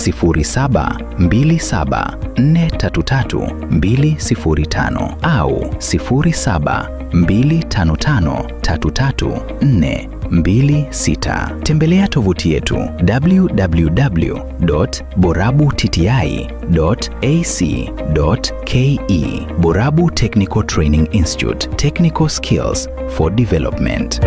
0727433205 au 0725533426. Tembelea tovuti yetu www.borabutiti.ac.ke. Borabu Technical Training Institute, Technical Skills for Development.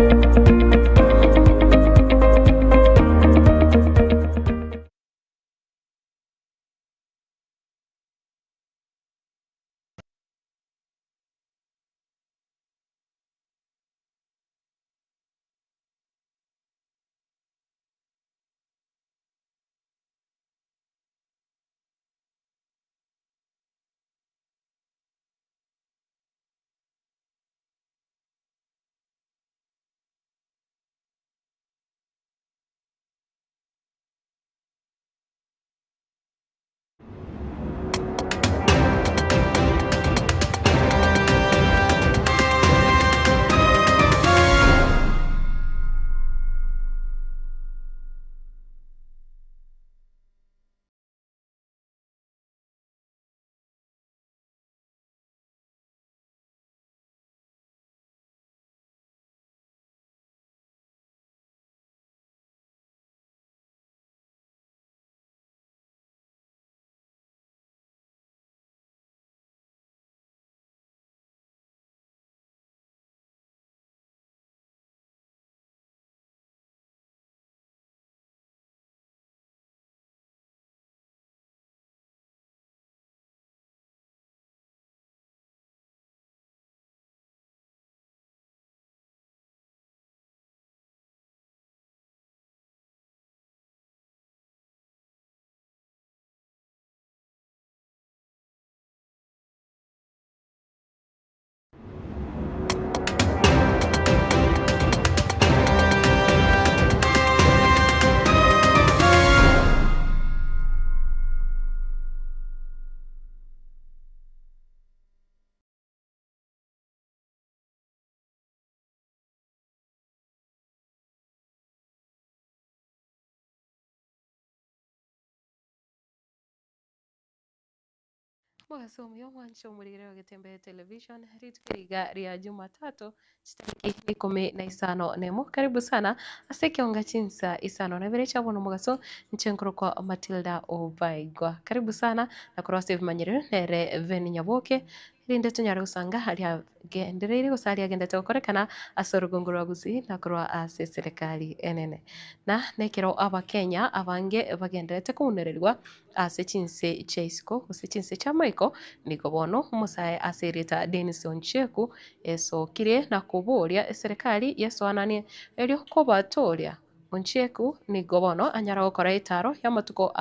Mwasomyo mwancho murire wagetembea television ritwiga ria Jumatatu chitariki 15 karibu sana asekionga chinsa isano na vile chabo mugaso nchenkoro kwa Matilda Obaigwa karibu sana na kwa Steve Manyere nere Veni Nyaboke rinde tunyara usanga hali genderere gusali agenda tokorekana asorugunguru waguzi na kwa serikali enene na nekero aba Kenya abange bagenderete kunererwa ase chinse chaisiko ase chinse cha Michael niko bono musae asereta Dennis Oncheku esokire na kuburia serikali yesoananie elio kobatoria Oncheku nigo bono anyara gukora itaro ya matuko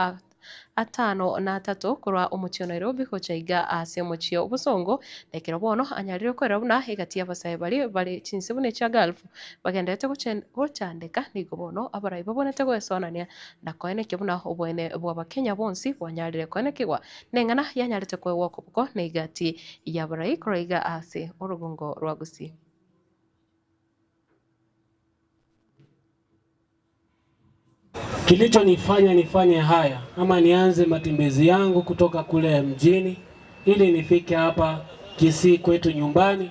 53 kurwa umuchio Nairobi kuchaiga ase muchio busongo nekero bono anyarire kwera buna higati y'abasaye bali chinse bune cha Gulf bagendete guchandika nigo bono abarai babonete gwesonania na koene kibuna obwene bwa Kenya bonsi bwanyarire koene kigwa nengana yanyarite kwewa kubuko neigati y'abarai kuraiga ase urugungo rwa Gusii. Kilichonifanya nifanye haya ama nianze matembezi yangu kutoka kule mjini ili nifike hapa Kisii kwetu nyumbani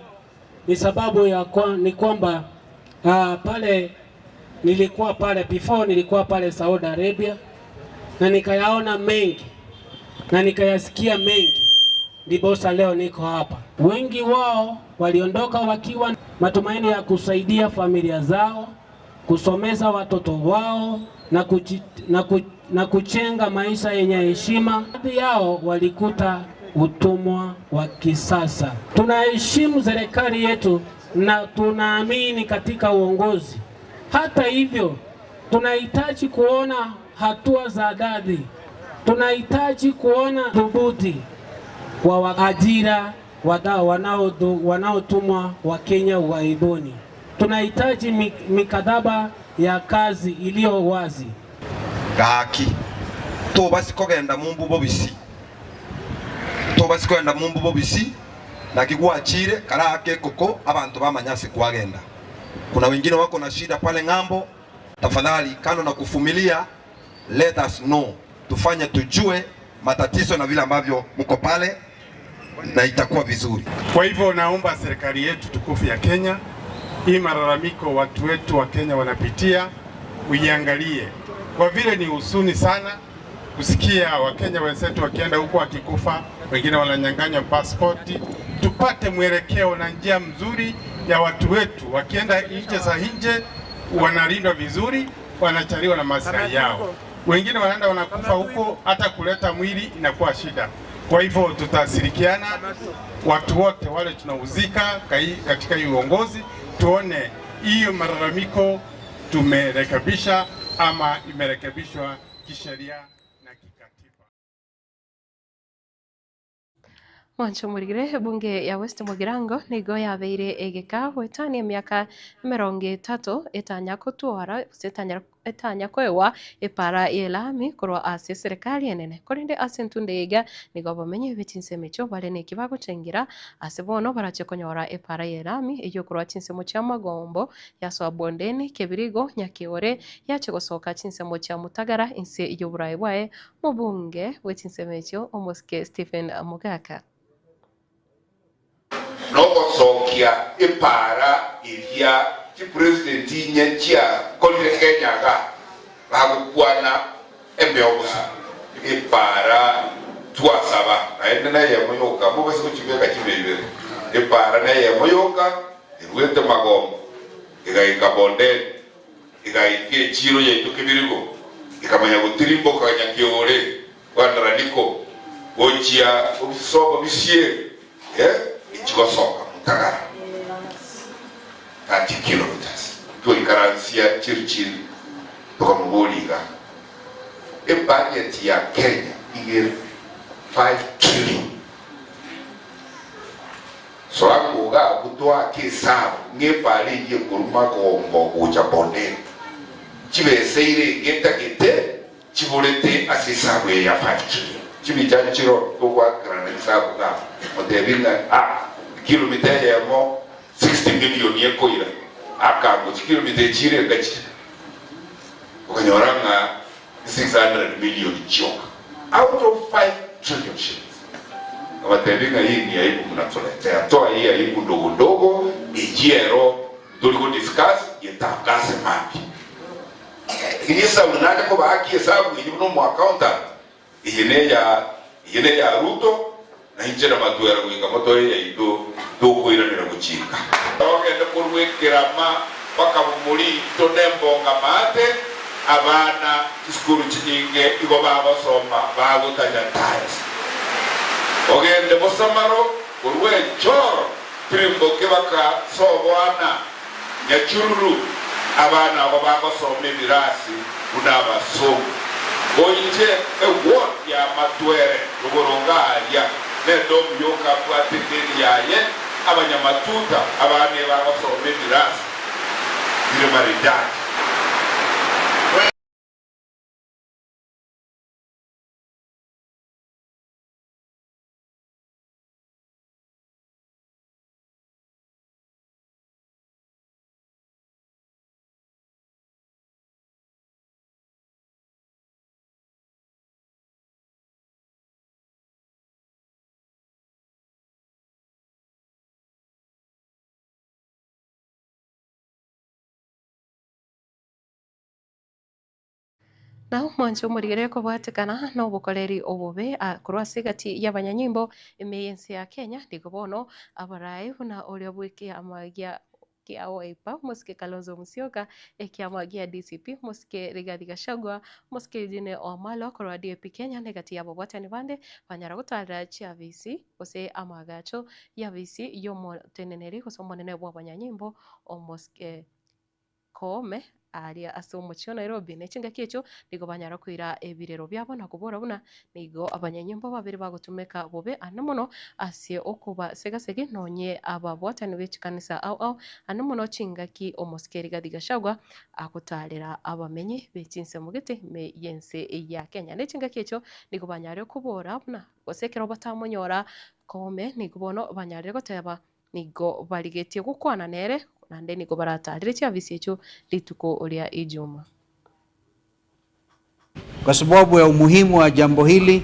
ni sababu ya ni kwamba pale nilikuwa pale before nilikuwa pale Saudi Arabia na nikayaona mengi na nikayasikia mengi, ndiposa leo niko hapa. Wengi wao waliondoka wakiwa matumaini ya kusaidia familia zao, kusomeza watoto wao na kuchenga maisha yenye heshima. Baadhi yao walikuta utumwa wa kisasa. Tunaheshimu serikali yetu na tunaamini katika uongozi. Hata hivyo, tunahitaji kuona hatua za dhati. Tunahitaji kuona dhubuti wa ajira wanaotumwa wa Kenya ughaibuni. Tunahitaji mikataba ya kazi iliyo wazi. Gaki tobasi kogenda mumbubo bisi. Tobasi kogenda mumbubo bisi na kigwachire karake koko abantu bamanyase kwagenda. Kuna wengine wako na shida pale ngambo. Tafadhali kando na kufumilia, let us know. tufanye tujue matatizo na vile ambavyo mko pale, na itakuwa vizuri. Kwa hivyo naomba serikali yetu tukufu ya Kenya, hii malalamiko watu wetu wa Kenya wanapitia, uiangalie, kwa vile ni huzuni sana kusikia Wakenya wenzetu wakienda huko wakikufa, wengine wananyang'anywa pasipoti. Tupate mwelekeo na njia mzuri ya watu wetu wakienda nje za nje, wanalindwa vizuri, wanachaliwa na maslahi yao. Wengine wanaenda wanakufa huko, hata kuleta mwili inakuwa shida. Kwa hivyo tutashirikiana watu wote wale tunahusika katika hii uongozi, tuone hiyo malalamiko tumerekebisha ama imerekebishwa kisheria na kikatiba. Mwancho murigire bunge ya West Mugirango nigo yabeire egeka gwetania miaka 30 etanya kutwara etanya kwewa epara yelami korwa ase serikali enene korinde ase ntundega nigo bamenye betinseme cyo bare ne kibago cengira ase bono barache konyora epara yelami eyo korwa tinsemo cya magombo yaso bondeni kebirigo nyakiore yache gosoka tinsemo cya mutagara inse iyo burayi bwae mu bunge wetinseme cyo omoske Stephen Mugaka nogocokia ipara iria ti president nyechia kolire Kenya ga bagukwana embeobusa ipara tuasaba aende na ye moyoka mubese kuchibeka chibebere ipara na ye moyoka irwete magombo igaika bonde igaikie chiro ye tukibirigo ikamanya gutirimbo kanya kiore wandaraniko gochia ubisobo bisie ichigosoka mutagara 30 kilometers tuikaransia chirichiri tukamuboliga budget ya Kenya igere 5 trillion so akuga kutwa kisabu ngepali ye kuruma kombo ucha bonde chibeseire getakete chibolete asisabu ya 5 trillion chibicha chiro kwa grana sabu ga odebinga kilomita ya mo 60 million yekoira akago kilomita chire gachi ukanyoranga 600 million choka out of 5 trillion shillings. Abatebinga hii ni aibu mnatuletea toa hii aibu ndogo ndogo ijiero tuliko discuss yetakase mapi inisa unataka kwa haki hesabu ilibuno mu accountant yene ya Ruto na injera matuera kuinga moto ya ido tukuiranira guchika ogende kurwekerama paka muri tonembo ngamate abana iskuru chinyinge igo babasoma bagutanya times ogende mosamaro kurwe choro trimbo kebaka sobwana nyachururu abana abo bagosoma birasi unabasomo oite ewot ya matwere rugorongalia nendo myoka kwa tekeni yaye abanyamatuta abane bagosoma birasi bire maridadi. na mwancho murigere ko bwatekana no bukoleri obube akorwa sigati y'abanyanyimbo emeyensi ya Kenya ndigobono abarayi na olyo bwiki amagia kia Wiper muske Kalonzo Musyoka ekiamagia DCP muske Rigathi Gachagua muske Eugene Wamalwa korwa DAP Kenya negati yabo bwatani bande banyara gutara chia VC ose amagacho ya VC yomo teneneri kosomonene bwa abanyanyimbo omuske Kome aria ase omochio Nairobi nechinga kiecho nigo banyara kwira ebirero byabo na kubora buna nigo abanyanyimbo babiri bagotumeka bobe anamono asie okuba segasege nonye ababwatani bechikanisa au anamono chingaki omoskeri Rigathi Gachagua akotalera abamenyi bechinse mugete me yense ya Kenya nechinga kiecho nigo banyara kubora buna gosekero batamonyora Kome nigo bono banyara goteba nigo baligetie gukwana nere nande nigo baratarire chia visiecho lituko oria ijuma kwa sababu ya umuhimu wa jambo hili,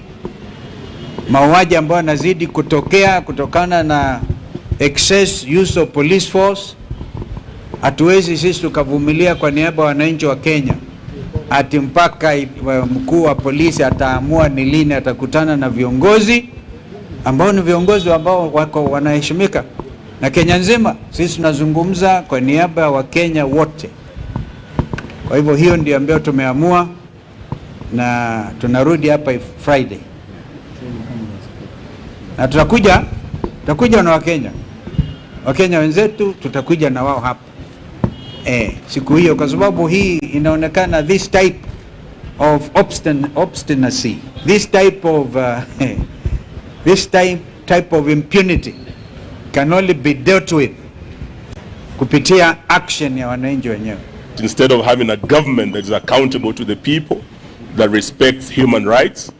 mauaji ambayo yanazidi kutokea kutokana na excess use of police force. Hatuwezi sisi tukavumilia kwa niaba ya wananchi wa Kenya ati mpaka mkuu wa polisi ataamua ni lini atakutana na viongozi ambao ni viongozi ambao wako wanaheshimika na Kenya nzima. Sisi tunazungumza kwa niaba ya Wakenya wote. Kwa hivyo hiyo ndio ambayo tumeamua, na tunarudi hapa Friday. Na tutakuja na Wakenya wenzetu, tutakuja na wao hapa siku hiyo, kwa sababu hii inaonekana this type of obstinacy, this type of impunity can only be dealt with kupitia action ya wananchi wenyewe. Instead of having a government that is accountable to the people, that respects human rights,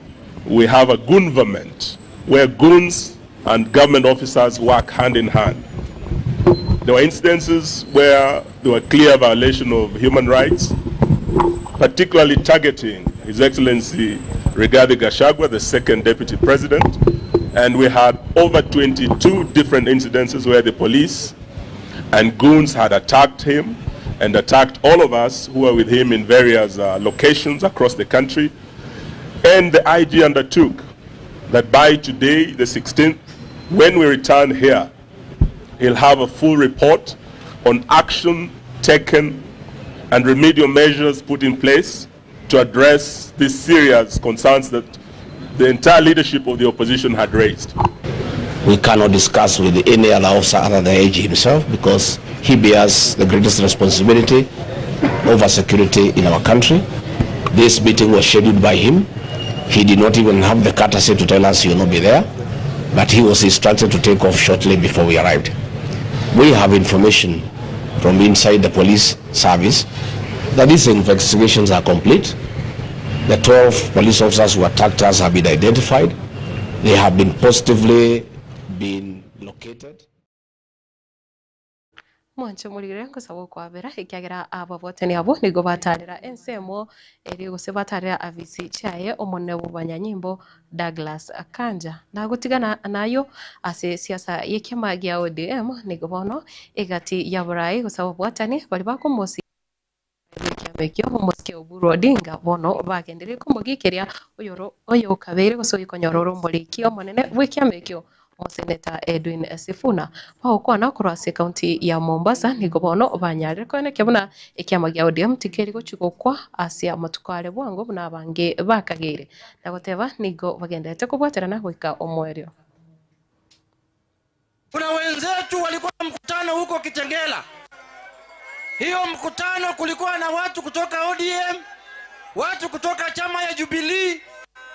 we have a government where goons and government officers work hand in hand. There were instances where there were clear violation of human rights, particularly targeting His Excellency Rigathi Gachagua, the second deputy president, and we had over 22 different incidences where the police and goons had attacked him and attacked all of us who were with him in various locations across the country. And the IG undertook that by today, the 16th, when we return here, he'll have a full report on action taken and remedial measures put in place to address these serious concerns that the entire leadership of the opposition had raised. We cannot discuss with any other officer other than the AG himself, because he bears the greatest responsibility over security in our country. This meeting was scheduled by him. He did not even have the courtesy to tell us he will not be there, but he was instructed to take off shortly before we arrived. We have information from inside the police service that these investigations are complete. The 12 police officers who attacked us have been identified. They have been positively been located. Mwancho murire kusaba kwabera ikiagira aba bote ni abo nigo batarira ensemo eri gusebatarira avisi chaye omone bubanyanyimbo Douglas Kanja na gutigana nayo ase siasa yekema gya ODM nigo bono egati ya burai gusaba bwatani bali bakomosi mekyo umuske Oburu Odinga bono bagendere kumugikiria oyo kabere gusoyiko nyororo mboliki omonene bwekyamekyo Seneta Edwin Sifuna wakwana kurase county ya Mombasa nigo bono banyarire kwene kebuna ekyama gya ODM tikeri gochigokwa asia matukale bwango buna bange bakagere nagoteba nigo bagendete kubwaterana gwika omwerio. Kuna wenzetu walikuwa mkutano huko Kitengela. Hiyo mkutano kulikuwa na watu kutoka ODM, watu kutoka chama ya Jubilee,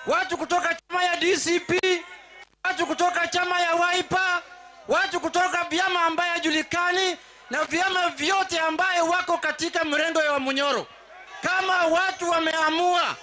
watu kutoka chama ya DCP, watu kutoka chama ya Wiper, watu kutoka vyama ambaye hajulikani na vyama vyote ambaye wako katika mrengo ya Munyoro. Kama watu wameamua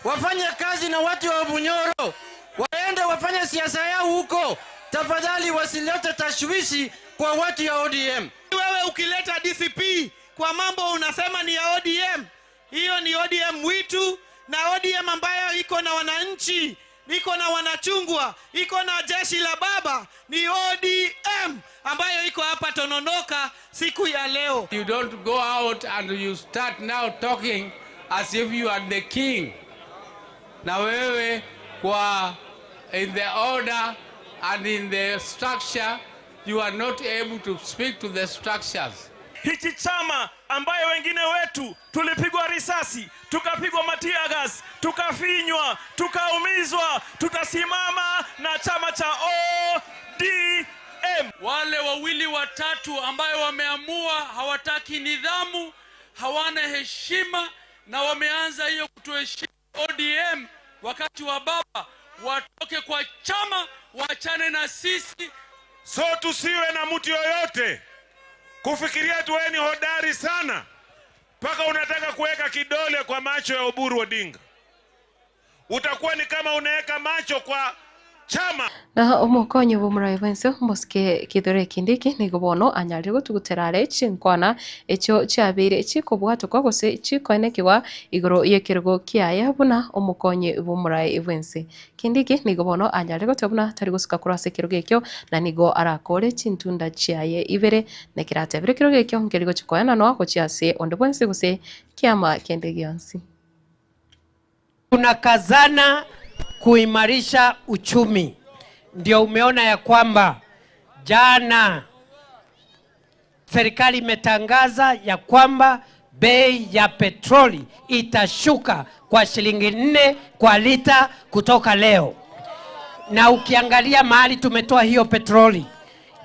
wafanye kazi na watu wa Munyoro, waende wafanye siasa yao huko, tafadhali wasilete tashwishi kwa watu ya ODM. Wewe ukileta DCP kwa mambo unasema ni ya ODM, hiyo ni ODM witu, na ODM ambayo iko na wananchi, iko na wanachungwa, iko na jeshi la baba, ni ODM ambayo iko hapa Tononoka siku ya leo. You don't go out and you start now talking as if you are the king. Na wewe kwa in the order and in the structure, you are not able to speak to the structures. Hichi chama ambaye wengine wetu tulipigwa risasi, tukapigwa matia gas, tukafinywa, tukaumizwa, tutasimama na chama cha ODM. Wale wawili watatu ambayo wameamua hawataki nidhamu, hawana heshima na wameanza hiyo kutuheshimu ODM wakati wa baba, watoke kwa chama, waachane na sisi. So tusiwe na mtu yoyote kufikiria tu wewe ni hodari sana mpaka unataka kuweka kidole kwa macho ya Oburu Odinga. Utakuwa ni kama unaweka macho kwa chama. Na umukonyo bumurayi bwense muske kidore kindiki nigobono anyari gutuguterare chinkwana echo cyabire chikobwato kwagose chikonekiwa igoro yekirgo kiaya buna umukonyo bumurayi bwense kindiki nigobono anyari gutobuna tari gusuka kurase kirgo ekyo na nigo arakore chintunda chiaye ibere nekirate bire kirgo ekyo ngerigo chikoana no ako chiase onde bwense guse kiama kende gyansi. Tunakazana kuimarisha uchumi. Ndio umeona ya kwamba jana serikali imetangaza ya kwamba bei ya petroli itashuka kwa shilingi 4 kwa lita kutoka leo. Na ukiangalia mahali tumetoa hiyo petroli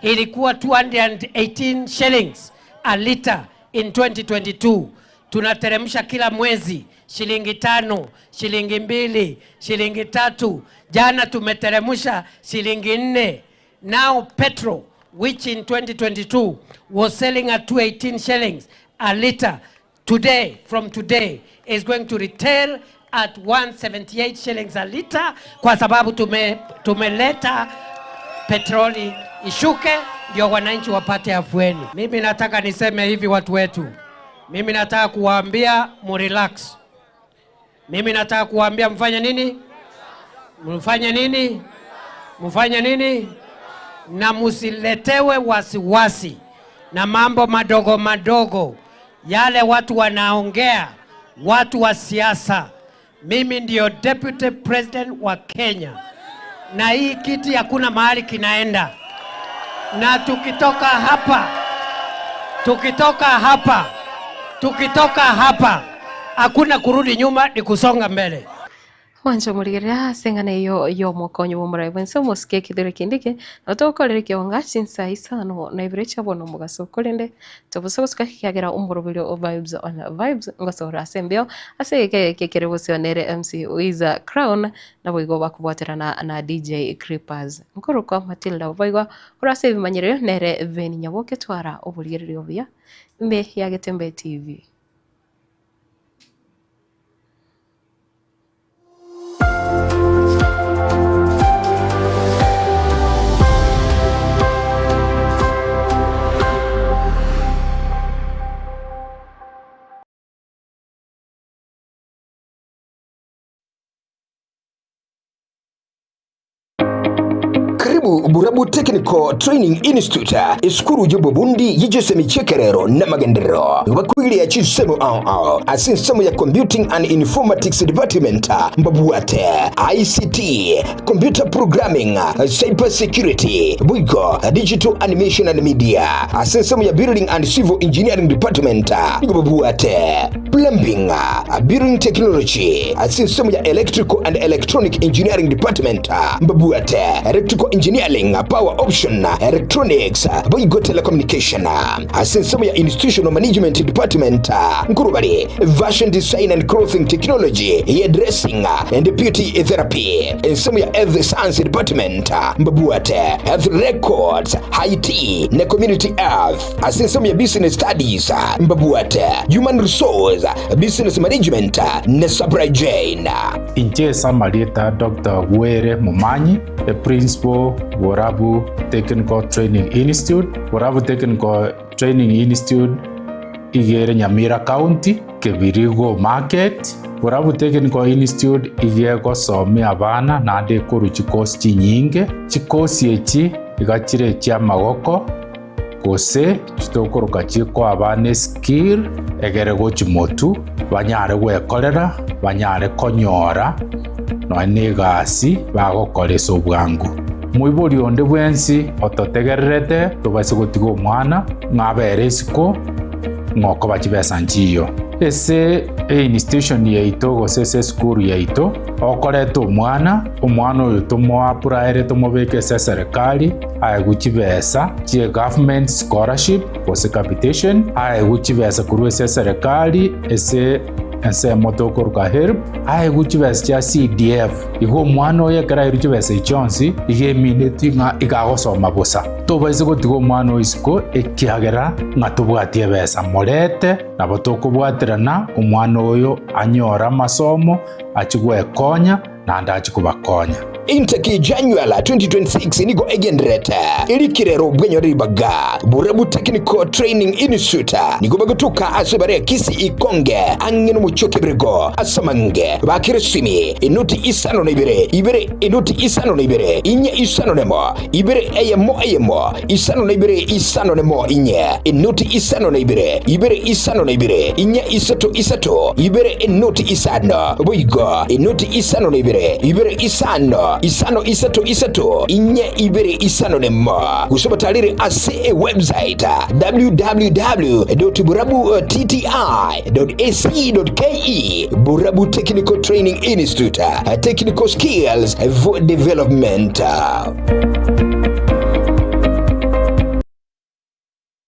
ilikuwa 218 shillings a liter in 2022. Tunateremsha kila mwezi shilingi 5, shilingi 2, shilingi 3. Jana tumeteremsha shilingi 4. Now petrol, which in 2022 was selling at 218 shillings a liter, today, from today, is going to retail at 178 shillings a liter kwa sababu tumeleta petroli ishuke ndio wananchi wapate afueni. Mimi nataka niseme hivi watu wetu. Mimi nataka kuwaambia murelax. Mimi nataka kuwaambia mfanye nini? Mfanye nini? Mfanye nini? Na musiletewe wasiwasi na mambo madogo madogo. Yale watu wanaongea, watu wa siasa. Mimi ndio Deputy President wa Kenya. Na hii kiti hakuna mahali kinaenda. Na tukitoka hapa, hakuna kurudi nyuma, ni kusonga mbele. Wancho murigira sengane yo mokonyo bumurayi bwense muske kidore kindike natokorere kyonga sinsa isano na ibrecha bono mugaso kolende tobuso gusuka kigera umburubiro vibes on vibes ngasora sembio aseke kekerebosonere MC Wiza Crown na boigo bakubwaterana na DJ Creepers nkoruko Matilda boigo urase bimanyire nere veni nyaboke twara oburigere obya mbe yagetembe TV. Burabu Technical Training Institute iskuru jubo bundi yijose michekerero na magendero bakwili ya chisemo asinsemo ya Computing and Informatics Department mbabuate ICT Computer Programming Cyber Security buiko Digital Animation and Media asinsemo ya Building and Civil Engineering Department mbabuate Plumbing Building Technology asinsemo ya Electrical and Electronic Engineering Department mbabuate Electrical Engineering Power Option Electronics Boigo Telecommunication asinsemo ya Institutional Management Department Nkurubari Fashion Design and Clothing Technology Hairdressing and Beauty Therapy asinsemo ya Health Science Department mbabuate Health Records IT na Community Health asinsemo ya Business Studies mbabuate Human Resource Business Management na Supply Chain. Inche Samarita Dr. Were Mumanyi, the principal Warabu Technical Training Institute. Warabu Technical Training Institute igere Nyamira County, Kebirigo Market. Warabu Technical Institute igere some abana nade koru chikosi nyinge. Chikosi echi igachire chia magoko kose chitokoroka chiko abane skill egere gochimotu banyare gwekorera banyare konyora no negasi bagokoreso bwangu muibori onde bwensi ototegererete tobase gotigo mwana ngaberesiko ngoko bachibesa njiyo ese institution yaito gose school yaito okoreto omwana oyo tomoapuraere tomobeke serikali aiguchibesa chie government scholarship gose capitation aiguchibesa kurwe serikali ese motokoruka help aiguchibesa cha CDF igo mwana oyo kera iruchibesa ichonsi igemineti nga igagosoma bosa tobaise gotigo mwana oisiko ekiagera ngatubwatie besa morete nabo tokubwaterana omwana oyo anyora masomo achigwe konya na ndachi kubakonya. Intake January 2026 nigo egendrete ilikirero bwenyo ribaga Burabu Technical Training Institute nigo bagutuka asubare kisi ikonge angino muchoke brego asamange bakiresimi inuti isano na ibere inuti isano na ibere inye isano nemo ibere eyemo isano na isano nemo inye inuti isano na ibere isano na ibere inye isato ibere inuti isano boigo inuti isano na ibere isano isato inye ibere isano nemo kusoma taliri ase website www.burabu.tti.ac.ke Burabu Technical Training Institute, technical skills for development.